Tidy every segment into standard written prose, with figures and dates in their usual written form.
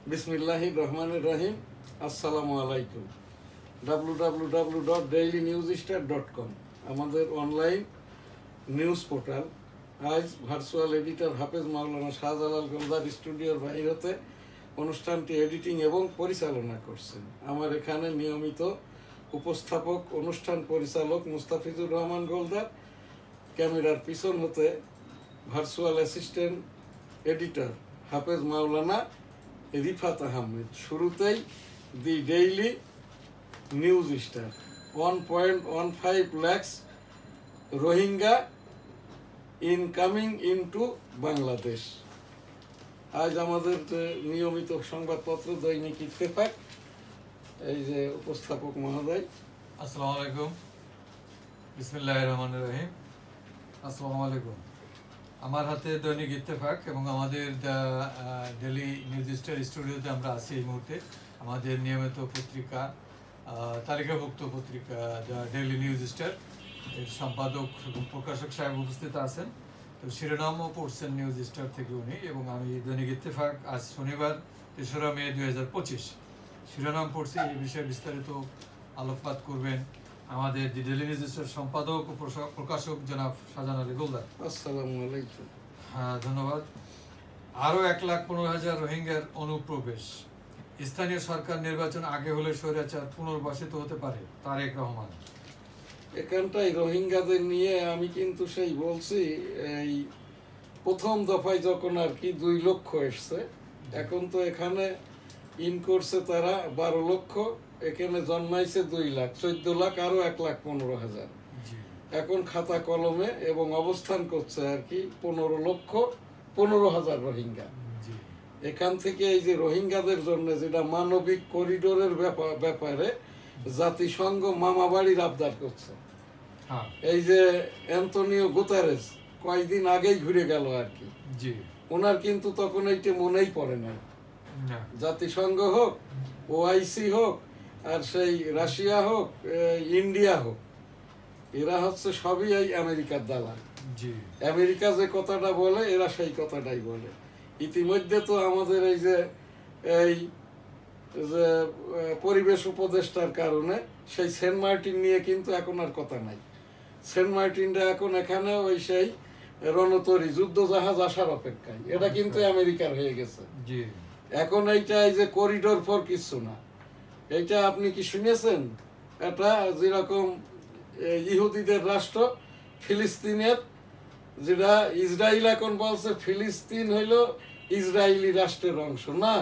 বিসমিল্লাহির রহমানির রহিম। আসসালামু আলাইকুম। www.dailynewsstar.com আমাদের অনলাইন নিউজ পোর্টাল। আজ ভার্চুয়াল এডিটর হাফেজ মাওলানা শাহজালাল গোলদার স্টুডিওর বাইরেতে অনুষ্ঠানটি এডিটিং এবং পরিচালনা করছেন। আমার এখানে নিয়মিত উপস্থাপক অনুষ্ঠান পরিচালক মুস্তাফিজুর রহমান গোলদার, ক্যামেরার পিছন হতে ভার্চুয়াল অ্যাসিস্ট্যান্ট এডিটর হাফেজ মাওলানা রিফাত আহমেদ। শুরুতেই the daily news star. 1.15 lakhs Rohingya incoming into Bangladesh. আজ আমাদের নিয়মিত সংবাদপত্র দৈনিক ইত্তেফাক, এই যে উপস্থাপক মহোদয়। আসসালামু আলাইকুম, বিসমিল্লাহির রহমানির রহিম। আসসালামু আলাইকুম। আমার হাতে দৈনিক ইত্তেফাক এবং আমাদের ডেইলি নিউজ স্টার স্টুডিওতে আমরা আছি এই মুহূর্তে। আমাদের নিয়মিত পত্রিকা, তালিকাভুক্ত পত্রিকা দ্য ডেইলি নিউজ স্টার এর সম্পাদক এবং প্রকাশক সাহেব উপস্থিত আছেন। তো শিরোনামও পড়ছেন নিউজ স্টার থেকে উনি, এবং আমি দৈনিক ইত্তেফাক আজ শনিবার ৩রা মে ২০২৫ শিরোনাম পড়ছি। এই বিষয়ে বিস্তারিত আলোকপাত করবেন আমাদের দি ডেইলি নিউজ স্টার সম্পাদক ও প্রকাশক জনাব শাহজাহান আলী গোলদার। আসসালামু আলাইকুম। হ্যাঁ, ধন্যবাদ। আরও ১,১৫,০০০ রোহিঙ্গার অনুপ্রবেশ। স্থানীয় সরকার নির্বাচন আগে হলে স্বৈরাচার পুনর্বাসিত হতে পারে, তারেক রহমান। এখানটায় রোহিঙ্গাদের নিয়ে আমি কিন্তু সেই বলছি, এই প্রথম দফায় যখন আর কি ২ লক্ষ এসছে, এখন তো এখানে ইন করছে তারা ১২ লক্ষ, এখানে জন্মাইছে ২ লাখ, ১৪ লাখ, আরো ১,১৫,০০০। এখন খাতা কলমে এবং অবস্থান করছে আর কি ১৫,১৫,০০০ রোহিঙ্গা। এখান থেকে এই যে রোহিঙ্গাদের জন্য যেটা মানবিক করিডোরের ব্যাপারে জাতিসংঘ মামাবাড়ির আবদার করছে। এই যে অ্যান্তনিও গুতারেস কয়েকদিন আগেই ঘুরে গেল আর কি, ওনার কিন্তু তখন এইটা মনেই পড়ে নাই। জাতিসংঘ হোক, ওআইসি হোক, আর সেই রাশিয়া হোক, ইন্ডিয়া হোক, এরা হচ্ছে সবই এই আমেরিকার দালাল। আমেরিকা যে কথাটা বলে এরা সেই কথাটাই বলে। ইতিমধ্যে তো আমাদের এই যে পরিবেশ উপদেষ্টার কারণে সেই সেন্ট মার্টিন নিয়ে কিন্তু এখন আর কথা নাই। সেন্ট মার্টিনটা এখন এখানে ওই সেই রণতরী যুদ্ধ জাহাজ আসার অপেক্ষায়, এটা কিন্তু আমেরিকার হয়ে গেছে। এখন এইটা এই যে করিডোর ফর কিছু না, এইটা আপনি কি শুনেছেন? এটা যেরকম ইহুদিদের রাষ্ট্র ফিলিস্তিনের, যেটা ইসরায়েল এখন বলছে ফিলিস্তিন হইল ইসরায়েলি রাষ্ট্রের অংশ না,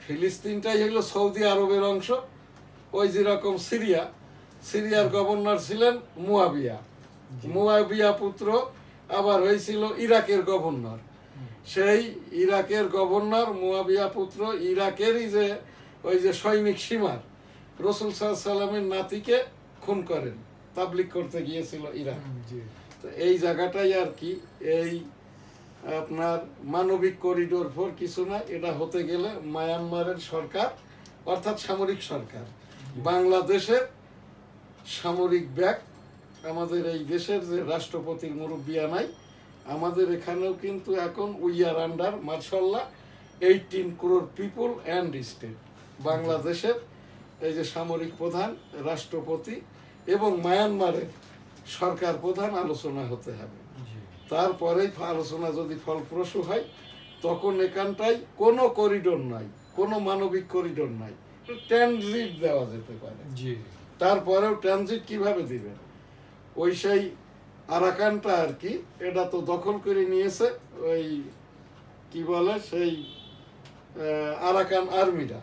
ফিলিস্তিনটাই হইল সৌদি আরবের অংশ। ওই যেরকম সিরিয়ার গভর্নর ছিলেন মুয়াবিয়া পুত্র, আবার হয়েছিল ইরাকের গভর্নর। সেই ইরাকের গভর্নর মুয়াবিয়া পুত্র ইরাকেরই যে ওই যে সৈনিক সীমার রাসূল সাল্লাল্লাহু আলাইহি সাল্লামের নাতিকে খুন করেন, তাবলিগ করতে গিয়েছিল ইরাক। তো এই জায়গাটাই আর কি এই আপনার মানবিক করিডোর ফর কিছু না, এটা হতে গেলে মায়ানমারের সরকার অর্থাৎ সামরিক সরকার, বাংলাদেশের সামরিক ব্যাগ, আমাদের এই দেশের যে রাষ্ট্রপতির মুরব্বিয়া নাই, আমাদের এখানেও কিন্তু এখন উই আর আন্ডার মাশাআল্লাহ 18 crore পিপল অ্যান্ড স্টেট। বাংলাদেশের এই যে সামরিক প্রধান, রাষ্ট্রপতি এবং মায়ানমারের সরকার প্রধান আলোচনা হতে হবে। তারপরেই আলোচনা যদি ফলপ্রসূ হয়, তখন এখানটায় কোনো করিডোর নাই, কোনো মানবিক করিডোর নাই, ট্রানজিট দেওয়া যেতে পারে। তারপরেও ট্রানজিট কিভাবে দিবেন? ওই সেই আরাকানটা আর কি, এটা তো দখল করে নিয়েছে ওই কি বলে সেই আরাকান আর্মিরা,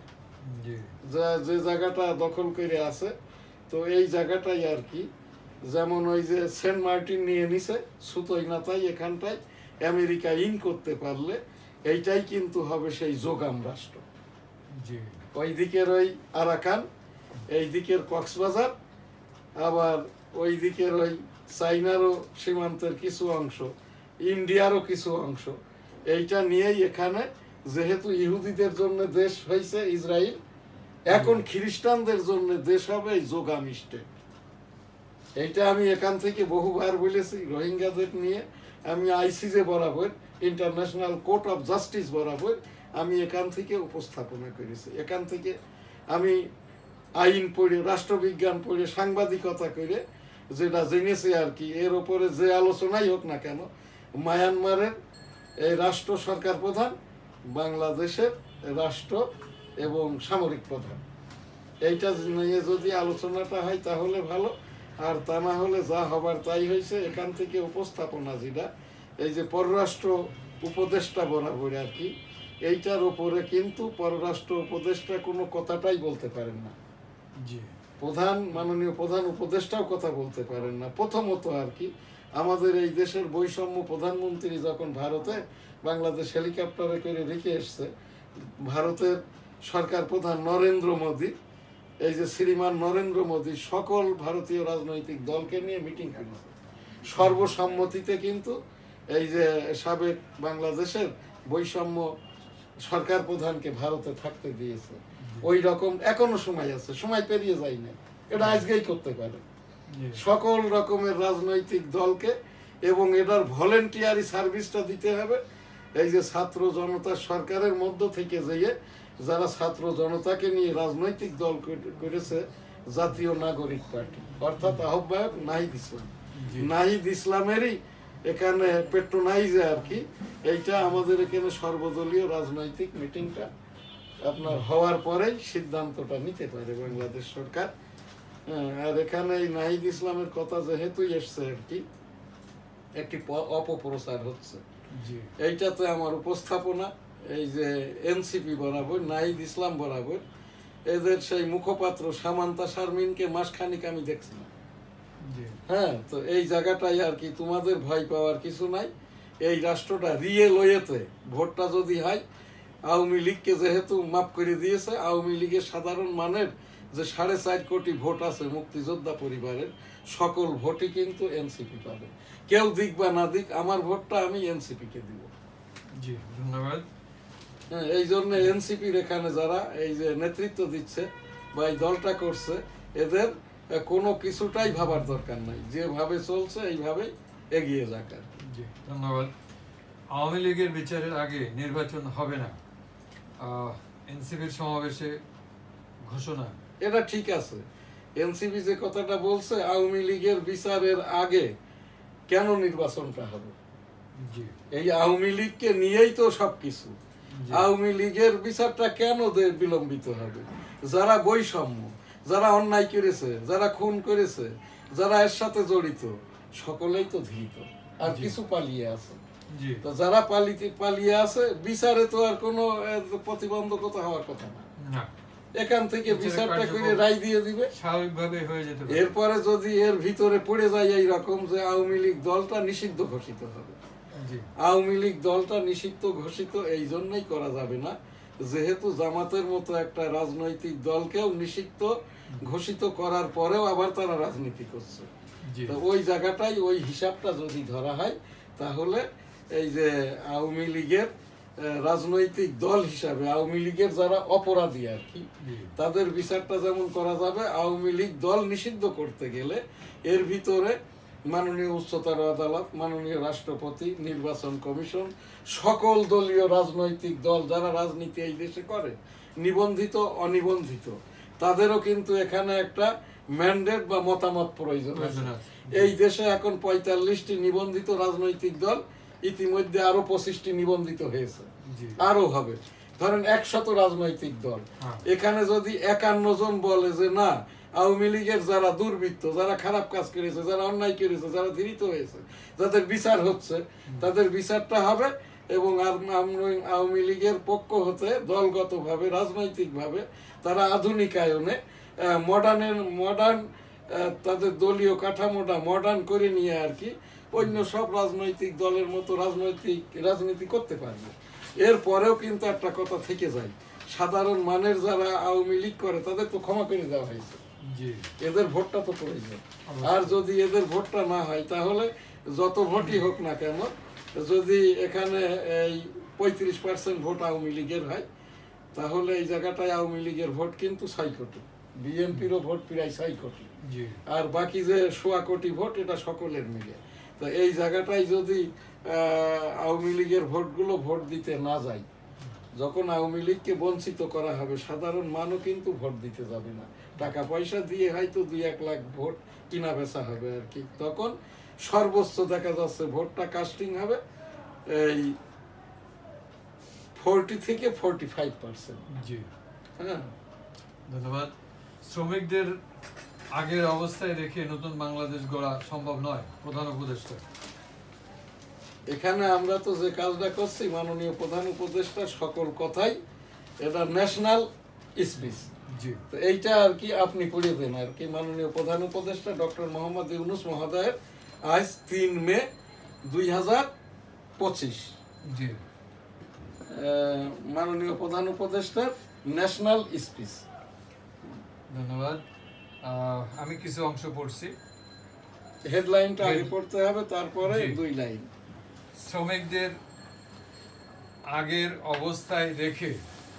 যে জায়গাটা দখল করে আছে। তো এই জায়গাটাই আর কি, যেমন ওই যে সেন্ট মার্টিন নিয়ে নিছে, সুতোই না তাই এখানটায় আমেরিকা ইন করতে পারলে এইটাই কিন্তু হবে সেই যোগাম রাষ্ট্র। ওই দিকের ওই আরাকান, এই দিকের কক্সবাজার, আবার ওই দিকের ওই চাইনারও সীমান্তের কিছু অংশ, ইন্ডিয়ারও কিছু অংশ, এইটা নিয়েই এখানে যেহেতু ইহুদিদের জন্য দেশ হয়েছে ইসরায়েল, এখন খ্রিস্টানদের জন্য দেশ হবে এই যোগাম স্টেট। এইটা আমি এখান থেকে বহুবার বলেছি। রোহিঙ্গাদের নিয়ে আমি আইসিজে বরাবর, ইন্টারন্যাশনাল কোর্ট অফ জাস্টিস বরাবর আমি এখান থেকে উপস্থাপনা করেছি। এখান থেকে আমি আইন পড়ে, রাষ্ট্রবিজ্ঞান পড়ে, সাংবাদিকতা করে যেটা জেনেছি আর কি, এর ওপরে যে আলোচনাই হোক না কেন, মায়ানমারের এই রাষ্ট্র সরকার প্রধান, বাংলাদেশের রাষ্ট্র এবং সামরিক প্রধান, এইটা নিয়ে যদি আলোচনাটা হয় তাহলে ভালো। আর তা না হলে যা হবার তাই হয়েছে। এখান থেকে উপস্থাপনা যেটা, এই যে পররাষ্ট্র উপদেষ্টা বরাবর আর কি, এইটার ওপরে কিন্তু পররাষ্ট্র উপদেষ্টা কোনো কথাটাই বলতে পারেন না। মাননীয় প্রধান উপদেষ্টাও কথা বলতে পারেন না। প্রথমত আর কি, আমাদের এই দেশের বৈষম্য প্রধানমন্ত্রী যখন ভারতে বাংলাদেশ হেলিকপ্টারে করে রেখে এসছে, ভারতের সরকার প্রধান নরেন্দ্র মোদী, এই যে শ্রীমান নরেন্দ্র মোদী সকল ভারতীয় রাজনৈতিক দলকে নিয়ে মিটিং করেছে সর্বসম্মতিতে, কিন্তু এই যে সাবেক বাংলাদেশের বৈষম্য সরকার প্রধানকে ভারতে থাকতে দিয়েছে। ওই রকম এখনো সময় আছে, সময় পেরিয়ে যায় না, এটা আজকেই করতে পারে সকল রকমের রাজনৈতিক দলকে। এবং এটার ভলেন্টিয়ারি সার্ভিসটা দিতে হবে এই যে ছাত্র জনতার সরকারের মধ্য থেকে যেয়ে যারা ছাত্র জনতাকে নিয়ে রাজনৈতিক দল করেছে, জাতীয় নাগরিক পার্টি অর্থাৎ আহ্বায়ক নাহিদ ইসলাম। নাহিদ ইসলামেরই এখানে পেট্রোনাইজে আর কি, এইটা আমাদের এখানে সর্বদলীয় রাজনৈতিক মিটিংটা আপনার হওয়ার পরেই সিদ্ধান্তটা নিতে পারে বাংলাদেশ সরকার। আর এখানে এই নাহিদ ইসলামের কথা যেহেতুই এসছে আর কি, একটি অপপ্রচার হচ্ছে। এইটাতে আমার উপস্থাপনা এই যে এনসিপি বরাবর, নাহিদ ইসলাম বরাবর, এদের সেই মুখপাত্র সামান্তা শারমিনকে মাসখানিক আমি দেখছি না। হ্যাঁ, তো এই জায়গাটাই আর কি, তোমাদের ভয় পাওয়ার কিছু নাই। এই রাষ্ট্রটা রিয়েল ওয়েতে ভোটটা যদি হয়, আওয়ামী লীগকে যেহেতু মাফ করে দিয়েছে, আওয়ামী লীগের সাধারণ মানের যে 4.5 কোটি ভোট আছে মুক্তিযোদ্ধা পরিবারের, সকল ভোটই কিন্তু এনসিপি পাবে। কেউ দিক বা না দিক, আমার ভোটটা আমি এনসিপি কে দিব। জি, ধন্যবাদ। হ্যাঁ, এই জন্য এনসিপির এখানে যারা এই যে নেতৃত্ব দিচ্ছে বা এই দলটা করছে, এদের কোনো কিছুটাই ভাবার দরকার নাই, যেভাবে চলছে এইভাবেই এগিয়ে যাক আর কি। জি, ধন্যবাদ। আওয়ামী লীগের বিচারের আগে নির্বাচন হবে না, এনসিপির সমাবেশে ঘোষণা, এটা ঠিক আছে। এনসিপি যে কথাটা বলছে, আওয়ামী লীগের বিচারের আগে কেন নির্বাচনটা হবে? এই আওয়ামী লীগকে নিয়েই তো সবকিছু। আওয়ামী লীগের বিচারটা কেন বিলম্বিত হবে? যারা বৈষম্য, যারা অন্যায় করেছে, যারা খুন করেছে, যারা এর সাথে জড়িত, সকলেই তো ধৃত, আর কিছু পালিয়ে আছে। তো যারা পালিয়ে আছে, বিচারে তো আর কোনো প্রতিবন্ধকতা হওয়ার কথা না। এখান থেকে বিচারটা করে রায় দিয়ে দিবে, স্বাভাবিকভাবে হয়ে যেতে পারে। এরপরে যদি এর ভিতরে পড়ে যায় এই রকম যে আওয়ামী লীগ দলটা নিষিদ্ধ ঘোষিত হবে, আওয়ামী লীগ দলটা নিষিদ্ধ ঘোষিত এই জন্যই করা যাবে না, যেহেতু জামাতের মতো একটা রাজনৈতিক দলকেও নিষিদ্ধ ঘোষিত করার পরেও আবার তারা রাজনীতি করছে। তো ওই জায়গাটাই, ওই হিসাবটা যদি ধরা হয়, তাহলে এই যে আওয়ামী লীগের রাজনৈতিক দল হিসাবে আওয়ামী লীগের যারা অপরাধী আর কি, তাদের বিচারটা যেমন করা যাবে, আওয়ামী লীগ দল নিষিদ্ধ করতে গেলে এর ভিতরে মাননীয় উচ্চতর আদালত, মাননীয় রাষ্ট্রপতি, নির্বাচন কমিশন, সকল দলীয় রাজনৈতিক দল যারা রাজনীতি এই দেশে করে, নিবন্ধিত অনিবন্ধিত, তাদেরও কিন্তু এখানে একটা ম্যান্ডেট বা মতামত প্রয়োজন আছে। এই দেশে এখন 45টি নিবন্ধিত রাজনৈতিক দল, ইতিমধ্যে আরো 25টি নিবন্ধিত হয়েছে, আরো হবে। ধরেন 100 রাজনৈতিক দল, এখানে যদি 51 জন বলে যে না, আওয়ামী লীগের যারা দুর্বৃত্ত, যারা খারাপ কাজ করেছে, যারা অন্যায় করেছে, যারা ধৃত হয়েছে, যাদের বিচার হচ্ছে, তাদের বিচারটা হবে, এবং আওয়ামী লীগের পক্ষ হতে দলগতভাবে, রাজনৈতিকভাবে তারা আধুনিকায়নে মডার্ন তাদের দলীয় কাঠামোটা মডার্ন করে নিয়ে আর কি অন্য সব রাজনৈতিক দলের মতো রাজনীতি করতে পারবে। এরপরেও কিন্তু একটা কথা থেকে যায়, সাধারণ মানের যারা আওয়ামী লীগ করে তাদের তো ক্ষমা করে দেওয়া হয়েছে, এদের ভোটটা তো প্রয়োজন। আর যদি এদের ভোটটা না হয়, তাহলে যত ভোটই হোক না কেন, যদি এখানে এই 35% ভোট আওয়ামী লীগের হয়, তাহলে এই জায়গাটায় আওয়ামী লীগের ভোট কিন্তু 6 কোটি, বিএনপিরও ভোট প্রায় 6 কোটি, আর বাকি যে 1.25 কোটি ভোট, এটা সকলের মিলে। তো এই জায়গাটায় যদি আওয়ামী লীগের ভোটগুলো ভোট দিতে না যায়, যখন আওয়ামী লীগকে বঞ্চিত করা হবে সাধারণ মানুষ কিন্তু ভোট দিতে যাবে না, টাকা পয়সা দিয়ে হয়তো 2-1 লাখ ভোট কিনা বেচা হবে আর কি। তখন সর্বোচ্চ দেখা যাচ্ছে ভোটটা কাস্টিং হবে এই 40 থেকে 45%। জি, হ্যাঁ, ধন্যবাদ। শ্রমিকদের আগের অবস্থায় রেখে নতুন বাংলাদেশ গড়া সম্ভব নয়, প্রধান উপদেষ্টা। এখানে আমরা তো যে কাজটা করছি মাননীয় প্রধান উপদেষ্টার সকল কথাই এটা ন্যাশনাল স্পিচ। জি, তো এইটা আর কি আপনি পড়ে দেন আর কি। মাননীয় প্রধান উপদেষ্টা ডক্টর মোহাম্মদ ইউনূস মহোদয়ের আজ 3 মে 2025 জি, মাননীয় প্রধান উপদেষ্টার ন্যাশনাল স্পিচ। ধন্যবাদ। আমি কিছু অংশ পড়ছি। হেডলাইনটা আগে পড়তে হবে, তারপরে জি। 2 লাইন। শ্রমিকদের আগের অবস্থায় রেখে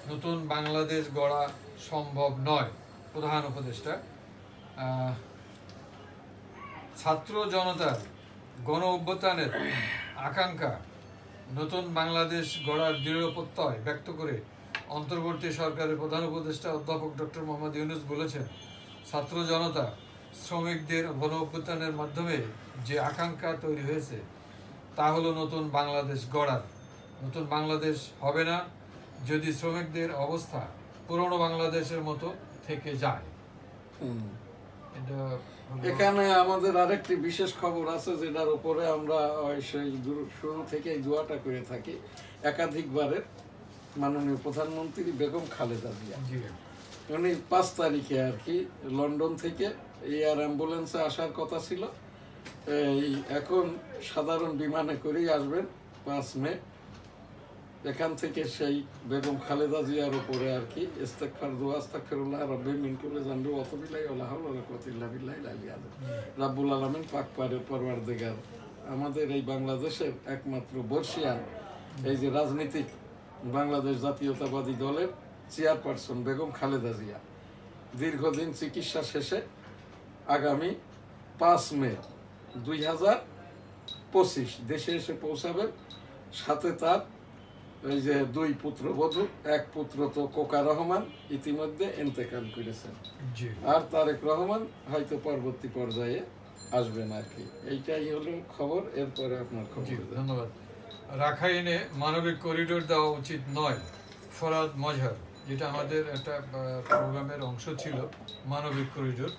নতুন বাংলাদেশ গড়া সম্ভব নয়, প্রধান উপদেষ্টা। ছাত্র জনতার গণ অভ্যুত্থানের আকাঙ্ক্ষা নতুন বাংলাদেশ গড়ার দৃঢ় প্রত্যয় ব্যক্ত করে অন্তর্বর্তী সরকারের প্রধান উপদেষ্টা অধ্যাপক ডক্টর মোহাম্মদ ইউনূস বলেছেন, ছাত্র জনতা শ্রমিকদের গণ অভ্যুত্থানের মাধ্যমে যে আকাঙ্ক্ষা তৈরি হয়েছে তা হলো নতুন বাংলাদেশ গড়ার। নতুন বাংলাদেশ হবে না যদি শ্রমিকদের অবস্থা পুরনো বাংলাদেশের মতো থেকে যায়। এটা এখানে আমাদের আরেকটি বিশেষ খবর আছে যেটার উপরে আমরা সেই শুরু থেকেই দোয়াটা করে থাকি একাধিকবারের। মাননীয় প্রধানমন্ত্রী বেগম খালেদা জিয়া জি, উনি 5 তারিখে আর কি লন্ডন থেকে এয়ার অ্যাম্বুলেন্সে আসার কথা ছিল, এই এখন সাধারণ বিমানে করেই আসবেন 5 মে। এখান থেকে সেই বেগম খালেদা জিয়ার উপরে আর কি ইস্তেগফার দোয়া আস্তাগফিরুল্লাহ রাব্বি মিন কুল্লি যানবি ওয়া তুবু ইলাইহি ওয়া লা হাওলা ওয়া লা কুওয়াতা ইল্লা বিল্লাহিল আলিয়্যিল আযীম। রাব্বুল আলামিন পাক পরওয়ারদিগার আমাদের এই বাংলাদেশের একমাত্র বর্ষিয়ান এই যে রাজনীতিক বাংলাদেশ জাতীয়তাবাদী দলের চেয়ারপারসন বেগম খালেদা জিয়া দীর্ঘদিন চিকিৎসা শেষে আগামী 5 মে 2025 দেশে এসে পৌঁছাবেন। সাথে তার এই যে 2 পুত্রবধূ, এক পুত্র তো কোকা রহমান ইতিমধ্যে ইন্তেকাল করেছেন, জি, আর তারেক রহমান হয়তো পরবর্তী পর্যায়ে আসবেন আর কি। এইটাই হলো খবর। এরপরে আপনার খবর। জি, ধন্যবাদ। রাখাইনে মানবিক করিডোর দেওয়া উচিত নয়, ফরহাদ মজহর, যেটা আমাদের একটা প্রোগ্রামের অংশ ছিল, মানবিক করিডোর।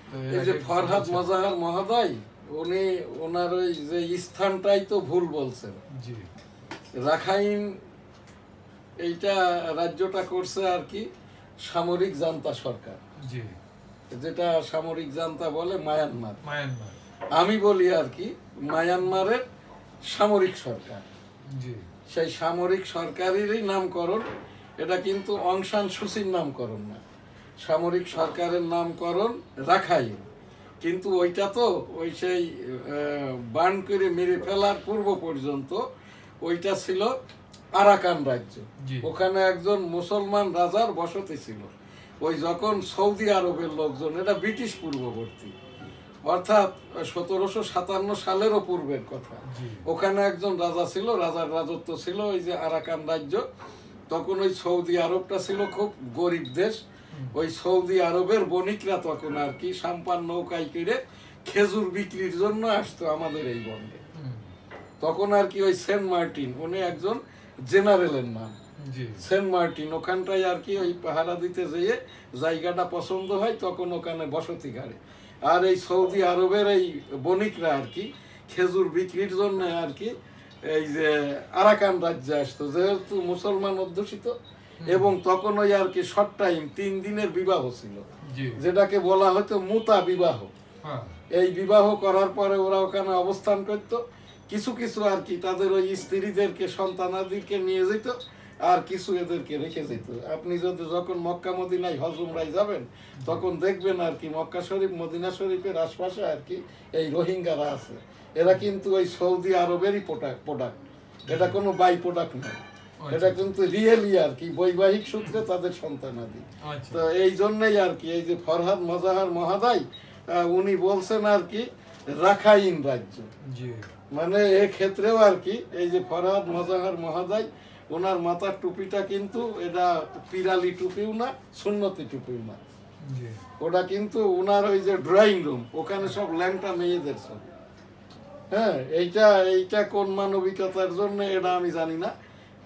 তো এর এই যে আগে ফরহাদ মজাহার মহোদয় উনি ওনার ওই যে স্থানটাই তো ভুল বলছেন। জি, রাখাইন এইটা রাজ্যটা করছে আর কি সামরিক জান্তা সরকার, জি, যেটা সামরিক জান্তা বলে মায়ানমার। মায়ানমার। আমি বলি আর কি মায়ানমারের সামরিক সরকার। জি, সেই সামরিক সরকারেরই নামকরণ, এটা কিন্তু অং সান সুচির নামকরণ না, সামরিক সরকারের নামকরণ রাখাইন। কিন্তু ওইটা তো ওই সেই বান করে মেরে ফেলার পূর্ব পর্যন্ত ওইটা ছিল আরাকান রাজ্য। জি। ওখানে একজন মুসলমান রাজার বসতি ছিল। ওই যখন সৌদি আরবের লোকজন, এটা ব্রিটিশ পূর্ববর্তী, অর্থাৎ 1757 সালেরও পূর্বের কথা, জি, ওখানে একজন রাজা ছিল, রাজার রাজত্ব ছিল ওই যে আরাকান রাজ্য। তখন ওই সৌদি আরবটা ছিল খুব গরিব দেশ। ওই সৌদি আরবের বণিকরা তখন আর কি সাম্পান নৌকায় করে খেজুর বিক্রির জন্য আসতো আমাদের এই বন্দে। তখন আর কি ওই সেন্ট মার্টিন, উনি একজন জেনারেলের নাম, জি, সেন্ট মার্টিন, ওখানটায় আর কি ওই পাহারা দিতে যেয়ে জায়গাটা পছন্দ হয়, তখন ওখানে বসতি গাড়ে। আর এই সৌদি আরবের এই বণিকরা আর কি খেজুর বিক্রির জন্য আর কি এই যে আরাকান রাজ্যে আসতো, যেহেতু মুসলমান অধ্যুষিত। এবং তখন ওই আর কি শর্ট টাইম 3 দিনের বিবাহ ছিল, জি, যেটাকে বলা হতো মুতা বিবাহ। হ্যাঁ, এই বিবাহ করার পরে ওরা ওখানে অবস্থান করত। কিছু কিছু আর কি তাদের ওই স্ত্রীদেরকে সন্তানাদিকে নিয়ে যেত, আর কিছু এদেরকে রেখে যেত। আপনি যদি যখন মক্কা মদিনায় হজ উমরায় যাবেন তখন দেখবেন আর কি মক্কা শরীফ মদিনা শরীফের আশপাশে আর কি এই রোহিঙ্গারা আছে। এরা কিন্তু ওই সৌদি আরবেরই প্রোডাক্ট, এটা কোনো বাই প্রোডাক্ট নয়, এটা কিন্তু রিয়েলি আর কি বৈবাহিক সূত্রে তাদের সন্তানাদি। আচ্ছা, তো এই জন্যই আর কি এই যে ফরহাদ মজাহার মহোদয় উনি বলছেন আর কি রাখাইন রাজ্য, জি, মানে এক্ষেত্রেও আর কি এই যে ফরহাদ মজাহার মহোদয় ওনার মাথার টুপিটা কিন্তু এটা পিরালি টুপিও না, সুন্নতি টুপিও না, জি ওটা কিন্তু ওনার ওই যে ড্রয়িং রুম, ওখানে সব ল্যাংটা মেয়েদের ছবি। হ্যাঁ, এইটা কোন মানবিকতার জন্য এটা আমি জানি না।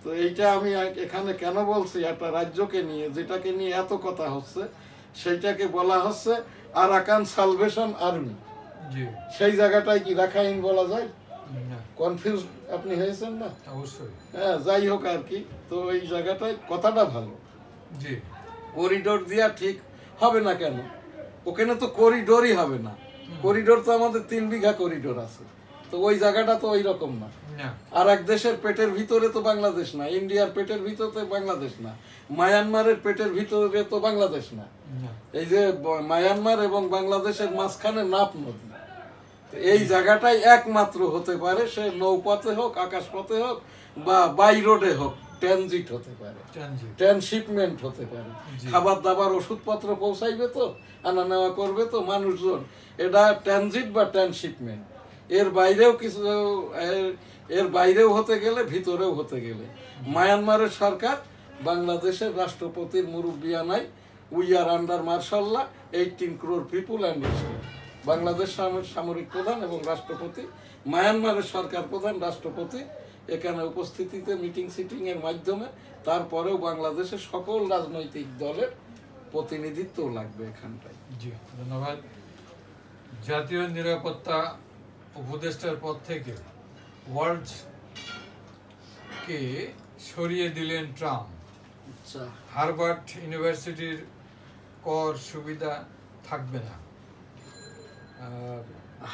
তো এইটা আমি এখানে কেন বলছি, একটা রাজ্যকে নিয়ে যেটাকে নিয়ে এত কথা হচ্ছে, সেইটাকে বলা হচ্ছে আরাকান সালভেশন আর্মি। জি সেই জায়গাটায় কি রাখাইন বলা যায়? না কনফিউজ আপনি হয়েছেন না? অবশ্যই। হ্যাঁ, যাই হোক আর কি। তো এই জায়গাটায় কথাটা ভালো, জি করিডোর দিয়া ঠিক হবে না কেন? ওখানে তো করিডোরই হবে না। করিডোর তো আমাদের 3 বিঘা করিডোর আছে, তো ওই জায়গাটা তো ওই রকম না। না আর এক দেশের পেটের ভিতরে তো বাংলাদেশ না, ইন্ডিয়ার পেটের ভিতরে বাংলাদেশ না, মায়ানমারের পেটের ভিতরে তো বাংলাদেশ না। না এই যে মায়ানমার এবং বাংলাদেশের মাঝখানে নাপ নদী, তো এই জায়গাটাই একমাত্র হতে পারে, সে নৌপথে হোক, আকাশপথে হোক, বা বাই রোডে হোক, ট্রানজিট হতে পারে, ট্রানজিট ট্রান্সশিপমেন্ট হতে পারে। জি। খাবার দাবার ওষুধপত্র পৌঁছাইবে তো, আনা নেওয়া করবে তো মানুষজন, এটা ট্রানজিট বা ট্রান্সশিপমেন্ট। এর বাইরেও কিছু, এর বাইরেও হতে গেলে, ভিতরেও হতে গেলে মায়ানমারের সরকার বাংলাদেশের রাষ্ট্রপতির মুরব্বিয়ানায় উই আর আন্ডার মার্শাল্লাহ 18 crore পিপুল অ্যান্ড বাংলাদেশ সামরিক প্রধান এবং রাষ্ট্রপতি, মায়ানমারের সরকার প্রধান, রাষ্ট্রপতি এখানে উপস্থিতিতে মিটিং সিটিং এর মাধ্যমে, তারপরেও বাংলাদেশের সকল রাজনৈতিক দলের প্রতিনিধিত্ব লাগবে এখানটায়। জি ধন্যবাদ। জাতীয় নিরাপত্তা উপদেষ্টার পদ থেকে ওয়ার্ল্ডকে সরিয়ে দিলেন ট্রাম্প। আচ্ছা, হার্ভার্ড ইউনিভার্সিটির কর সুবিধা থাকবে না।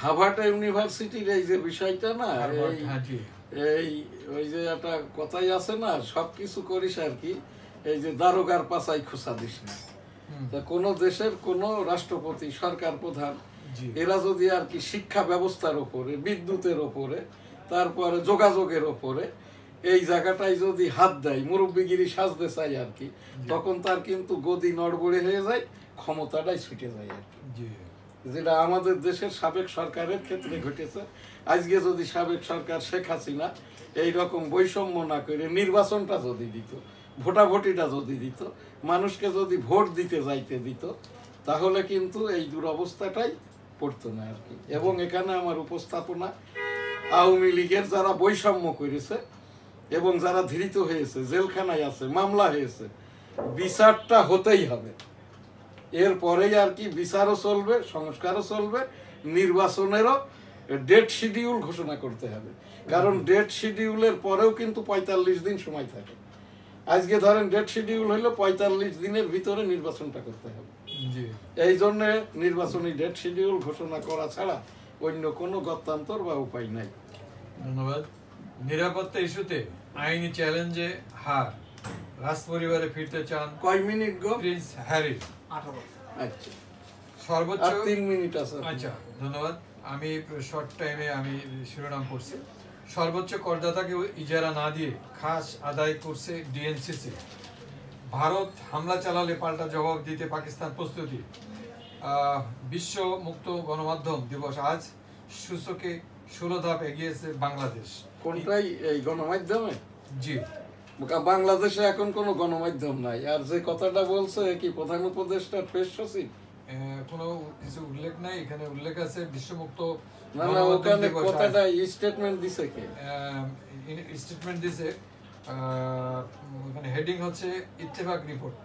হার্ভার্ড ইউনিভার্সিটির এই যে বিষয়টা না, হার্ভার্ড, হ্যাঁ জি, এই ওই যে একটা কথাই আছে না, সবকিছু করিস আর কি, এই যে দারোগার পাছায় খোঁচা দিস না। তা কোনো দেশের কোনো রাষ্ট্রপতি, সরকার প্রধান, জি এরা যদি আর কি শিক্ষা ব্যবস্থার ওপরে, বিদ্যুতের ওপরে, তারপরে যোগাযোগের ওপরে এই জায়গাটায় যদি হাত দেয়, মুরব্বিগিরি সাজতে চাই আর কি, তখন তার কিন্তু গদি নড়বড়ে হয়ে যায়, ক্ষমতাটাই ছুটে যায় আর কি। জি যেটা আমাদের দেশের সাবেক সরকারের ক্ষেত্রে ঘটেছে। আজকে যদি সাবেক সরকার শেখ হাসিনা এই রকম বৈষম্য না করে নির্বাচনটা যদি দিত, ভোটাভুটিটা যদি দিত, মানুষকে যদি ভোট দিতে যাইতে দিত, তাহলে কিন্তু এই দুরবস্থাটাই পড়তো না আর কি। এবং এখানে আমার উপস্থাপনা, আওয়ামী লীগের যারা বৈষম্য করেছে এবং যারা ধৃত হয়েছে, জেলখানায় আছে, মামলা হয়েছে, বিচারটা হতেই হবে। এরপরেই আর কি বিচারও চলবে, সংস্কারও চলবে, নির্বাচনেরও ডেট শিডিউল ঘোষণা করতে হবে। কারণ ডেট শিডিউলের পরেও কিন্তু 45 দিন সময় থাকে। আজকে ধরেন ডেট শিডিউল হইলো 45 দিনের ভিতরে নির্বাচনটা করতে হবে। জি এই জন্য নির্বাচনী ডেট শিডিউল ঘোষণা করা ছাড়া অন্য কোনো গত্যান্তর বা উপায় নাই। ধন্যবাদ। নিরাপত্তা ইস্যুতে আইনি চ্যালেঞ্জে হার, রাজপরিবারে ফিরতে চান কয় মিনিট গো? Prince Harry. 18 আচ্ছা, সর্বোচ্চ, আর 3 মিনিট আছে। আচ্ছা ধন্যবাদ। আমি শর্ট টাইমে আমি শিরোনাম করছি। সর্বোচ্চ করদাতাকে ইজারা না দিয়ে খাস আদায় করছে ডিএনসিসি। ভারত হামলা চালালে পাল্টা জবাব দিতে পাকিস্তান প্রস্তুতি। বিশ্ব মুক্ত গণমাধ্যম দিবস আজ, সূচকে 16 ধাপ এগিয়েছে বাংলাদেশ। কোনটাই এই গণমাধ্যমে? জি বাংলাদেশে এখন কোনো গণমাধ্যম নাই। আর যে কথাটা বলছে কি প্রধান উপদেষ্টা প্রেস সচিব, কোনো কিছু উল্লেখ নাই এখানে। উল্লেখ আছে বিশ্বমুক্ত না না, গণমাধ্যম ওখানে দিবস আজ। কথাটা স্টেটমেন্ট দিছে কে? স্টেটমেন্ট দিছে, ওখানে হেডিং হচ্ছে ইত্তেফাক রিপোর্ট।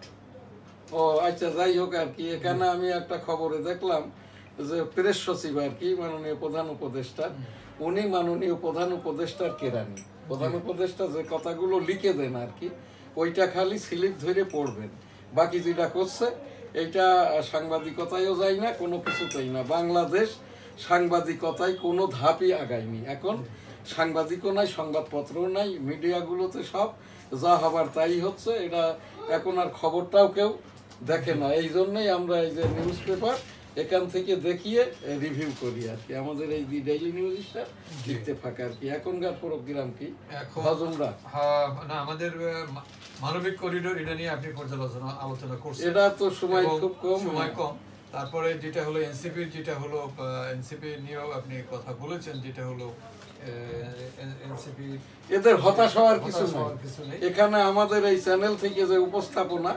ও আচ্ছা, যাই হোক আর কি। এখানে আমি একটা খবরে দেখলাম যে প্রেস সচিব আর কি, মাননীয় প্রধান উপদেষ্টা, উনি মাননীয় প্রধান উপদেষ্টার কেরানি। প্রধান উপদেষ্টা যে কথাগুলো লিখে দেন আর কি, ওইটা খালি স্লিপ ধরে পড়বেন। বাকি যেটা করছে এইটা সাংবাদিকতায়ও যায় না, কোনো কিছুতেই না। বাংলাদেশ সাংবাদিকতায় কোনো ধাপই আগায়নি। এখন সাংবাদিকও নাই, সংবাদপত্রও নাই, মিডিয়াগুলোতে সব যা হবার তাই হচ্ছে। এটা এখন আর খবরটাও কেউ দেখে না। এই জন্যই আমরা এই যে নিউজ পেপার এখান থেকে দেখিয়ে রিভিউ করি আর কি। আমাদের এই ডেইলি নিউজটা লিখতে ফাঁকা আর কি। এখনকার প্রোগ্রাম কি এখন হজমরা? না, আমাদের মানবিক করিডোর, এটা নিয়ে আপনি আলোচনা করছেন। এটা তো সময় এবং খুব কম। সময় কম। তারপরে যেটা হলো এনসিপি, যেটা হলো এনসিপি নিয়েও আপনি কথা বলেছেন, যেটা হলো এনসিপি এদের হতাশ হওয়ার কিছু নেই। এখানে আমাদের এই চ্যানেল থেকে যে উপস্থাপনা,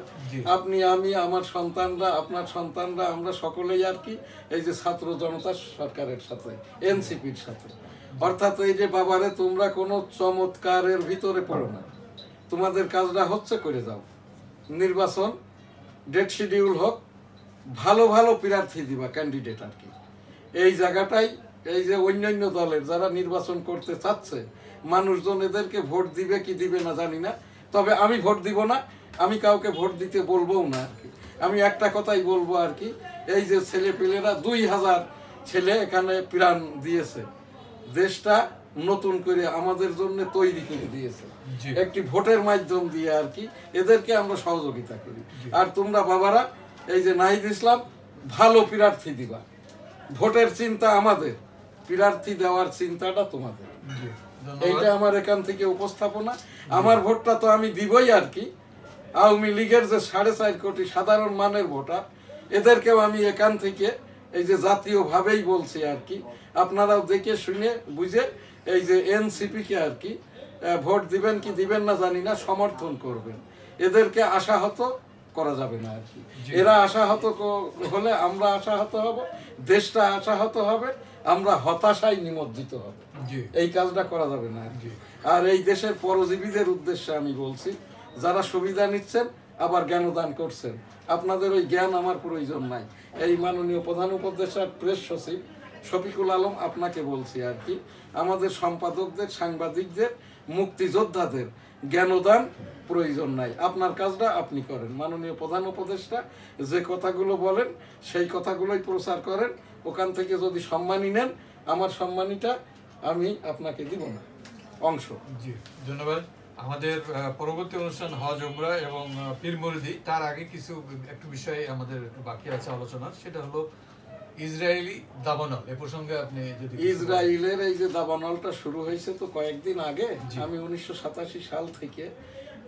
আপনি, আমি, আমার সন্তানরা, আপনার সন্তানরা, আমরা সকলেই আর কি এই যে ছাত্র জনতা সরকারের সাথে, এনসিপির সাথে। অর্থাৎ এই যে বাবারে তোমরা কোনো চমৎকারের ভিতরে পড়ো না, তোমাদের কাজটা হচ্ছে করে যাও, নির্বাচন ডেট শিডিউল হোক, ভালো ভালো প্রার্থী দিবা, ক্যান্ডিডেট আর কি। এই জায়গাটাই এই যে অন্যান্য দলের যারা নির্বাচন করতে চাচ্ছে, মানুষজন এদেরকে ভোট দিবে কি দিবে না জানি না, তবে আমি ভোট দিব না, আমি কাউকে ভোট দিতে বলবোও না আর কি। আমি একটা কথাই বলবো আর কি, এই যে ছেলেপিলেরা 2000 ছেলে এখানে প্রাণ দিয়েছে, দেশটা নতুন করে আমাদের জন্য তৈরি করে দিয়েছে একটি ভোটের মাধ্যম দিয়ে আর কি, এদেরকে আমরা সহযোগিতা করি। আর তোমরা বাবারা এই যে নাহিদ ইসলাম, ভালো প্রার্থী দিবা, ভোটের চিন্তা আমাদের, প্রার্থী দেওয়ার চিন্তাটা তোমাদের। এইটা আমার এখান থেকে উপস্থাপনা। আমার ভোটটা তো আমি দিবই আর কি। আওয়ামী লীগের যে 4.5 কোটি সাধারণ মানের ভোটার, এদেরকেও আমি এখান থেকে এই যে জাতীয়ভাবেই বলছি আর কি, আপনারাও দেখে শুনে বুঝে এই যে এনসিপিকে আর কি ভোট দিবেন কি দিবেন না জানি না, সমর্থন করবেন। এদেরকে আশাহত করা যাবে না আর কি। এরা আশাহত হলে আমরা আশাহত হব, দেশটা আশাহত হবে, আমরা হতাশায় নিমজ্জিত হব। এই কাজটা করা যাবে না আর কি। আর এই দেশের পরজীবীদের উদ্দেশ্যে আমি বলছি, যারা সুবিধা নিচ্ছেন আবার জ্ঞানদান করছেন, আপনাদের ওই জ্ঞান আমার প্রয়োজন নাই। এই মাননীয় প্রধান উপদেষ্টার প্রেস সচিব শফিকুল আলম আপনাকে বলছি আর কি, আমাদের সম্পাদকদের, সাংবাদিকদের, মুক্তিযোদ্ধাদের জ্ঞানদান প্রয়োজন নাই, আপনার কাজটা আপনি করেন। মাননীয় প্রধান উপদেষ্টা যে কথাগুলো বলেন সেই কথাগুলোই প্রচার করেন। ওখান থেকে যদি সম্মানী নেন, আমার সম্মানীটা আমি আপনাকে দিব না অংশ। জি ধন্যবাদ। আমাদের পরবর্তী অনুষ্ঠান হজ উমরা এবং পীর মুরিদি, তার আগে একটু বিষয় আমাদের একটু বাকি আছে আলোচনার, সেটা হলো ইসরায়েলি দাবানল। এ প্রসঙ্গে আপনি যদি ইসরায়েলের এই যে দাবানলটা শুরু হয়েছে তো কয়েকদিন আগে, আমি 1987 সাল থেকে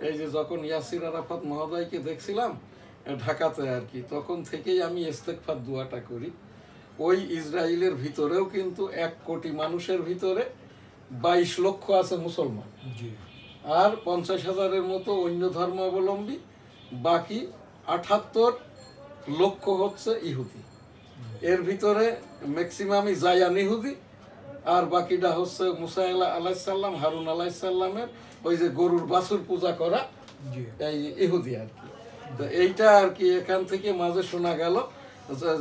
এই যে যখন ইয়াসির আরাফাত মহোদয়কে দেখছিলাম ঢাকাতে আর কি, তখন থেকেই আমি ইস্তেগফার দোয়াটা করি। ওই ইসরায়েলের ভিতরেও কিন্তু 1 কোটি মানুষের ভিতরে 22 লক্ষ আছে মুসলমান, আর 50,000-এর মতো অন্য ধর্মাবলম্বী, বাকি 78 লক্ষ হচ্ছে ইহুদি। এর ভিতরে ম্যাক্সিমামই জায়ান ইহুদি, আর বাকিটা হচ্ছে মুসা আলাইহিস সালাম, হারুন আলাইহিস সালামের ওই যে গরুর বাছুর পূজা করা এই ইহুদি আর কি। তো এইটা আর কি এখান থেকে মাঝে শোনা গেল,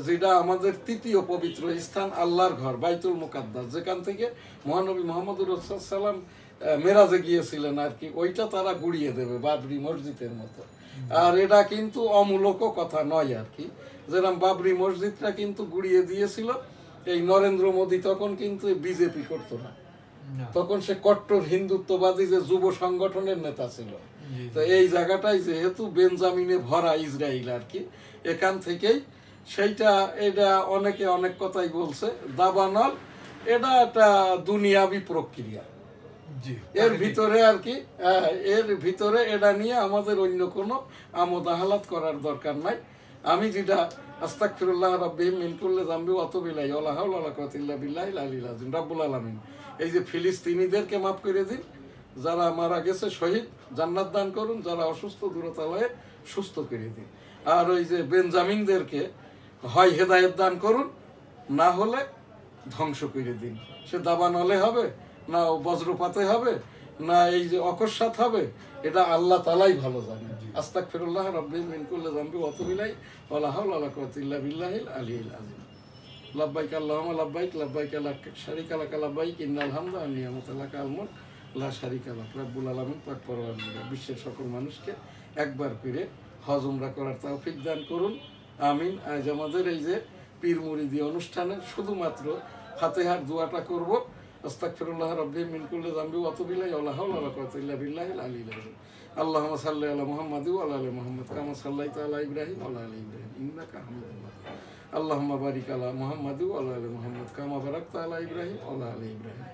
যেটা আমাদের 3য় পবিত্র স্থান, আল্লাহর ঘর বাইতুল মুকাদ্দাস, যেখান থেকে মহানবী মুহাম্মদুর রাসূলুল্লাহ সাল্লাম মেরাজে গিয়েছিলেন আর কি, ওইটা তারা গুড়িয়ে দেবে বাবরি মসজিদের মতো। আর এটা কিন্তু অমূলক কথা নয় আর কি, যেরকম বাবরি মসজিদটা কিন্তু গুড়িয়ে দিয়েছিল এই নরেন্দ্র মোদী, তখন কিন্তু বিজেপি করতো না, তখন সে কট্টর হিন্দুত্ববাদী যে যুব সংগঠনের নেতা ছিল। তো এই জায়গাটাই যেহেতু বেঞ্জামিনে ভরা ইসরায়েল আর কি, এখান থেকেই সেইটা, এটা অনেকে অনেক কথাই বলছে, দাবানল এটা একটা দুনিয়াবি প্রক্রিয়া। এর ভিতরে আর কি, এর ভিতরে এটা নিয়ে আমাদের অন্য কোনো আমোদ আহ্লাদ করার দরকার নাই। আমি যেটা আস্তাগফিরুল্লাহ রাব্বিহিম মিন কুল্লি যামবি ওয়া আতুবু ইলাইহি ওয়া লা হাওলা ওয়া লা কুওয়াতা ইল্লা বিল্লাহিল আলিয়্যিল আযীম। রব্বুল আলামিন এই যে ফিলিস্তিনিদেরকে মাফ করে দিন, যারা মারা গেছে শহীদ জান্নাত দান করুন, যারা অসুস্থ দূরতালয়ে সুস্থ করে দিন। আর ওই যে বেঞ্জামিনদেরকে হয় হেদায়েত দান করুন, না হলে ধ্বংস করে দিন। সে দাবানলে হবে না বজ্রপাতে হবে না এই যে অকস্মাৎ হবে, এটা আল্লাহ তাআলাই ভালো জানেন। আস্তাগফিরুল্লাহ রাব্বিহিম মিন কুল্লি যামবি ওয়া আতুবু ইলাইহি ওয়া লা হাওলা ওয়া লা কুওয়াতা ইল্লা বিল্লাহিল আলিয়্যিল আযীম। লাব্বাইক আল্লাহুম্মা লাব্বাইক, লাব্বাইক লা শারীকা লাকা লাব্বাইক, ইন্নাল হামদা ওয়ান নি'মাতা লাকা আল মুলক লা শারীকা লাক। রব্বুল আলামিন পাক পরওয়ারদিগার বিশ্বের সকল মানুষকে একবার করে হজ উমরা করার তৌফিক দান করুন, আমিন। আজ আমাদের এই যে পীর মুরিদি অনুষ্ঠানে শুধুমাত্র ফাতিহার দোয়াটা করব, আস্তাগফিরুল্লাহ রাব্বিহিম মিন কুল্লি যামবি ওয়া আতুবু ইলাইহি ওয়া লা হাওলা ওয়া লা কুওয়াতা ইল্লা বিল্লাহিল আলিয়্যিল আযীম। আল্লাহুম্মা সাল্লি আলা মুহাম্মাদি ওয়া আলা আলি মুহাম্মাদ কামা সাল্লাইতা আলা ইব্রাহিম ওয়া আলা আলি ইব্রাহিম ইন্নাকা হামিদুম মাজিদ। আল্লাহুম্মা বারিক আলা মুহাম্মাদি ওয়া আলা আলি মুহাম্মাদ কামা বারাকতা আলা ইব্রাহিম ওয়া আলা আলি ইব্রাহিম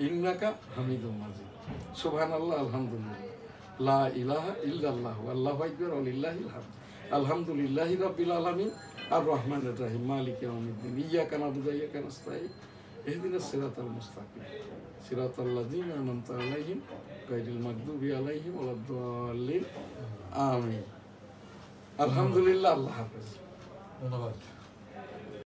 ইন্নাকা হামিদুম মাজিদ। সুবহানাল্লাহ, আলহামদুলিল্লাহ, লা ইলাহা ইল্লাল্লাহু আল্লাহু আকবার ওয়া লিল্লাহিল হামদ। আলহামদুলিল্লাহি রাব্বিল আলামিন আর রহমানির রহিম মালিকি ইয়াউমিদ্দিন ইয়্যাকা না'বুদু ওয়া ইয়্যাকা নাস্তাঈন ইহদিনাস সিরাতাল মুস্তাকিম সিরাতাল্লাযীনা আন'আমতা আলাইহিম গায়রিল মাগদুবি আলাইহিম ওয়ালাদ-দাল্লিন। আমিন। আলহামদুলিল্লাহ। আল্লাহ হাফেজ। ধন্যবাদ।